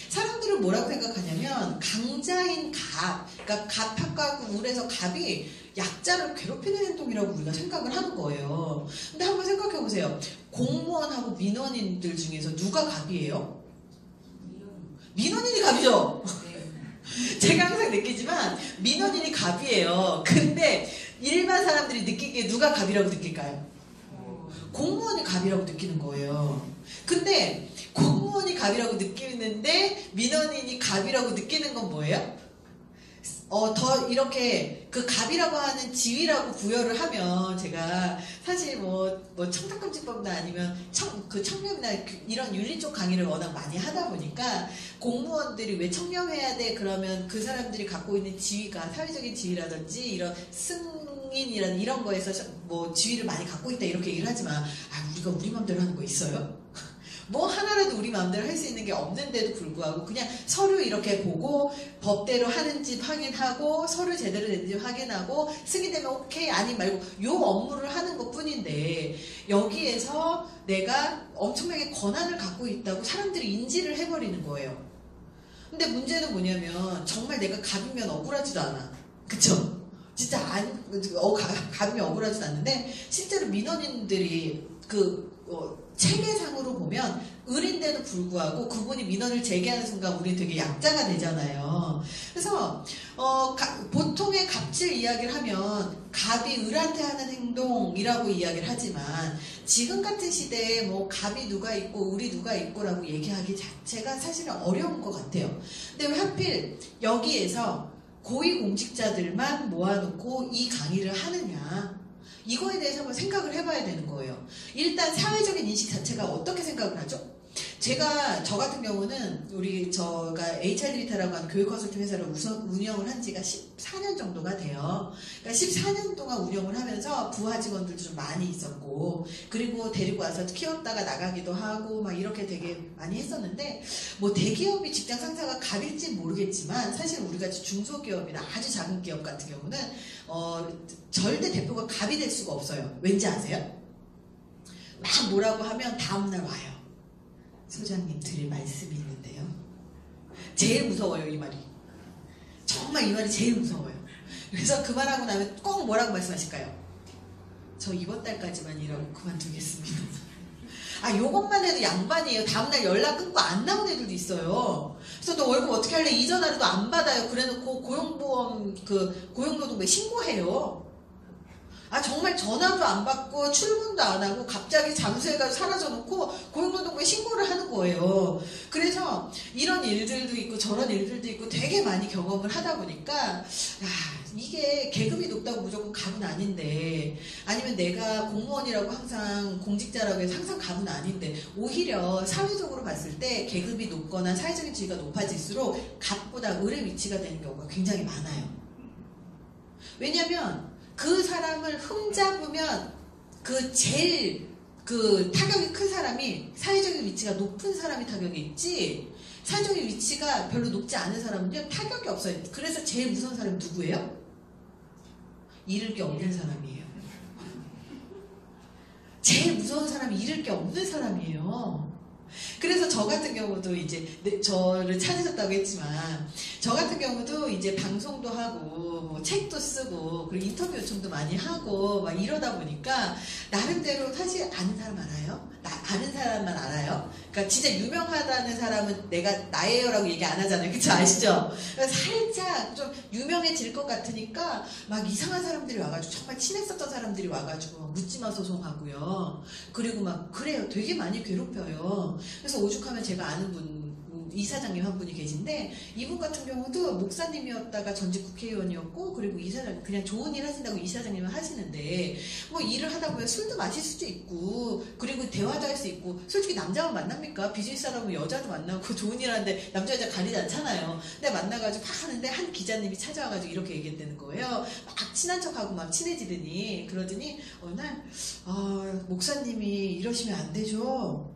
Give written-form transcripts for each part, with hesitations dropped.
사람들은 뭐라고 생각하냐면 강자인 갑, 그러니까 갑하고 울에서 갑이 약자를 괴롭히는 행동이라고 우리가 생각을 하는 거예요. 근데 한번 생각해 보세요. 공무원하고 민원인들 중에서 누가 갑이에요? 민원인이 갑이죠? 제가 항상 느끼지만 민원인이 갑이에요. 근데 일반 사람들이 느끼기에 누가 갑이라고 느낄까요? 공무원이 갑이라고 느끼는 거예요. 근데 공무원이 갑이라고 느끼는데 민원인이 갑이라고 느끼는 건 뭐예요? 더 이렇게 그 갑이라고 하는 지위라고 부여를 하면 제가 사실 뭐 청탁금지법이나 아니면 청렴이나 이런 윤리 쪽 강의를 워낙 많이 하다 보니까 공무원들이 왜 청렴해야 돼? 그러면 그 사람들이 갖고 있는 지위가 사회적인 지위라든지 이런 승인이라는 이런 거에서 뭐 지위를 많이 갖고 있다 이렇게 얘기를 하지만 우리가 우리 마음대로 하는 거 있어요? 뭐 하나라도 우리 마음대로 할 수 있는 게 없는데도 불구하고 그냥 서류 이렇게 보고 법대로 하는지 확인하고 서류 제대로 됐는지 확인하고 승인되면 오케이 아니 말고 요 업무를 하는 것 뿐인데 여기에서 내가 엄청나게 권한을 갖고 있다고 사람들이 인지를 해버리는 거예요. 근데 문제는 뭐냐면 정말 내가 갑이면 억울하지도 않아. 그쵸? 진짜 갑이면 억울하지도 않는데 실제로 민원인들이 체계상으로 보면 을인데도 불구하고 그분이 민원을 제기하는 순간 우리 되게 약자가 되잖아요. 그래서 보통의 갑질 이야기를 하면 갑이 을한테 하는 행동이라고 이야기를 하지만 지금 같은 시대에 뭐 갑이 누가 있고 을이 누가 있고라고 얘기하기 자체가 사실은 어려운 것 같아요. 근데 왜 하필 여기에서 고위공직자들만 모아놓고 이 강의를 하느냐, 이거에 대해서 한번 생각을 해봐야 되는 거예요. 일단 사회적인 인식 자체가 어떻게 생각을 하죠? 저 같은 경우는 저가 HR리타라고 하는 교육 컨설팅 회사를 운영을 한 지가 14년 정도가 돼요. 그러니까 14년 동안 운영을 하면서 부하 직원들도 좀 많이 있었고, 그리고 데리고 와서 키웠다가 나가기도 하고, 막 이렇게 되게 많이 했었는데, 뭐 대기업이 직장 상사가 갑일진 모르겠지만, 사실 우리 같이 중소기업이나 아주 작은 기업 같은 경우는, 절대 대표가 갑이 될 수가 없어요. 왠지 아세요? 막 뭐라고 하면 다음날 와요. 소장님 드릴 말씀이 있는데요. 제일 무서워요, 이 말이. 정말 이 말이 제일 무서워요. 그래서 그 말하고 나면 꼭 뭐라고 말씀하실까요? 저 이번 달까지만 일하고 그만두겠습니다. 요것만 해도 양반이에요. 다음날 연락 끊고 안 나온 애들도 있어요. 그래서 너 월급 어떻게 할래? 이전 하루도 안 받아요. 그래놓고 고용노동부에 신고해요. 정말 전화도 안 받고 출근도 안 하고 갑자기 잠수해가지고 사라져놓고 고용노동부에 신고를 하는 거예요. 그래서 이런 일들도 있고 저런 일들도 있고 되게 많이 경험을 하다 보니까 이게 계급이 높다고 무조건 갑은 아닌데, 아니면 내가 공무원이라고 항상 공직자라고 해서 항상 갑은 아닌데, 오히려 사회적으로 봤을 때 계급이 높거나 사회적인 지위가 높아질수록 갑보다 을의 위치가 되는 경우가 굉장히 많아요. 왜냐면 그 사람을 흠잡으면 제일 타격이 큰 사람이, 사회적인 위치가 높은 사람이 타격이 있지, 사회적인 위치가 별로 높지 않은 사람은요 타격이 없어요. 그래서 제일 무서운 사람이 누구예요? 잃을 게 없는 사람이에요. 제일 무서운 사람이 잃을 게 없는 사람이에요. 그래서 저 같은 경우도 이제 저를 찾으셨다고 했지만, 저 같은 경우도 이제 방송도 하고 뭐 책도 쓰고 그리고 인터뷰 요청도 많이 하고 막 이러다 보니까 나름대로 사실 아는 사람 알아요? 아는 사람만 알아요? 그러니까 진짜 유명하다는 사람은 내가 나예요라고 얘기 안 하잖아요. 그쵸? 아시죠? 살짝 좀 유명해질 것 같으니까 막 이상한 사람들이 와가지고, 정말 친했었던 사람들이 와가지고 묻지마 소송하고요. 그리고 막 그래요. 되게 많이 괴롭혀요. 그래서 오죽하면 제가 아는 분, 이사장님 한 분이 계신데, 이분 같은 경우도 목사님이었다가 전직 국회의원이었고, 그리고 이사장, 그냥 좋은 일 하신다고 이사장님을 하시는데, 뭐 일을 하다 보면 술도 마실 수도 있고, 그리고 대화도 할 수 있고, 솔직히 남자만 만납니까? 비즈니스 사람은 여자도 만나고 좋은 일 하는데 남자 여자 가리지 않잖아요. 근데 만나가지고 막 하는데 한 기자님이 찾아와가지고 이렇게 얘기했다는 거예요. 막 친한 척하고 막 친해지더니, 그러더니 어느 날 목사님이 이러시면 안 되죠.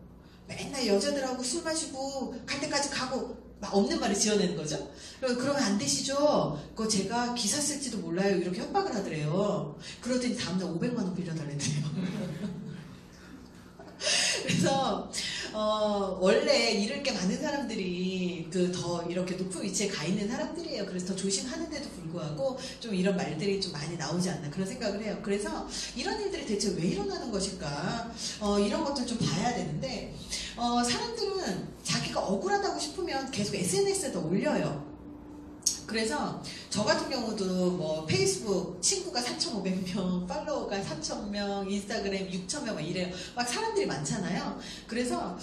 맨날 여자들하고 술 마시고 갈 때까지 가고, 막 없는 말을 지어내는 거죠. 그러면 안 되시죠? 그거 제가 기사 쓸지도 몰라요. 이렇게 협박을 하더래요. 그러더니 다음날 500만 원 빌려달랬대요. 그래서 원래 잃을 게 많은 사람들이 더 이렇게 높은 위치에 가 있는 사람들이에요. 그래서 더 조심하는데도 불구하고 좀 이런 말들이 좀 많이 나오지 않나 그런 생각을 해요. 그래서 이런 일들이 대체 왜 일어나는 것일까? 이런 것들 좀 봐야 되는데, 사람들은 자기가 억울하다고 싶으면 계속 SNS에다 올려요. 그래서 저 같은 경우도 뭐 페이스북 친구가 4,500명, 팔로워가 4,000명, 인스타그램 6,000명 막 이래요. 막 사람들이 많잖아요. 그래서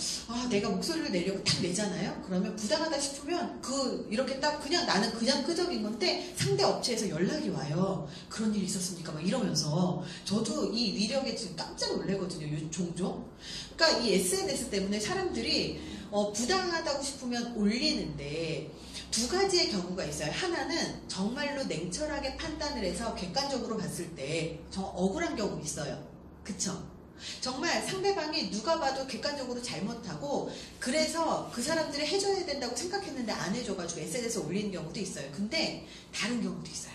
내가 목소리를 내려고 딱 내잖아요. 그러면 부당하다 싶으면 이렇게 딱 그냥 나는 그냥 끄적인 건데 상대 업체에서 연락이 와요. 그런 일이 있었습니까? 막 이러면서 저도 이 위력에 지금 깜짝 놀래거든요. 종종. 그러니까 이 SNS 때문에 사람들이 부당하다고 싶으면 올리는데 두 가지의 경우가 있어요. 하나는 정말로 냉철하게 판단을 해서 객관적으로 봤을 때 정 억울한 경우 있어요. 그쵸? 정말 상대방이 누가 봐도 객관적으로 잘못하고 그래서 그 사람들이 해줘야 된다고 생각했는데 안 해줘가지고 SNS에 올리는 경우도 있어요. 근데 다른 경우도 있어요.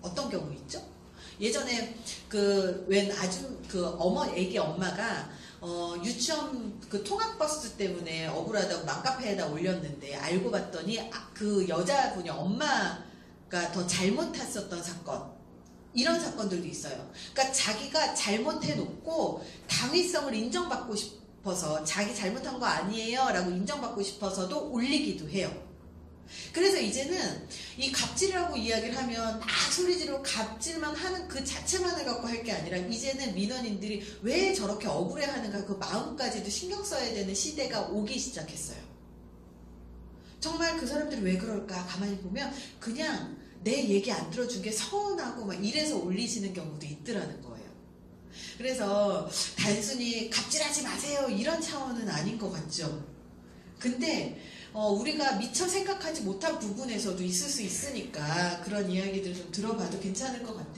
어떤 경우 있죠? 예전에 애기 엄마가 유치원 통학버스 때문에 억울하다고 맘카페에다 올렸는데 알고 봤더니 그 여자분이 엄마가 더 잘못 탔었던 사건, 이런 사건들도 있어요. 그러니까 자기가 잘못해놓고 당위성을 인정받고 싶어서 자기 잘못한 거 아니에요 라고 인정받고 싶어서도 올리기도 해요. 그래서 이제는 이 갑질이라고 이야기를 하면 막 소리 지르고 갑질만 하는 그 자체만을 갖고 할 게 아니라 이제는 민원인들이 왜 저렇게 억울해하는가 그 마음까지도 신경 써야 되는 시대가 오기 시작했어요. 정말 그 사람들이 왜 그럴까 가만히 보면 그냥 내 얘기 안 들어준 게 서운하고 막 이래서 올리시는 경우도 있더라는 거예요. 그래서 단순히 갑질하지 마세요 이런 차원은 아닌 것 같죠. 근데 우리가 미처 생각하지 못한 부분에서도 있을 수 있으니까 그런 이야기들을 좀 들어봐도 괜찮을 것 같아요.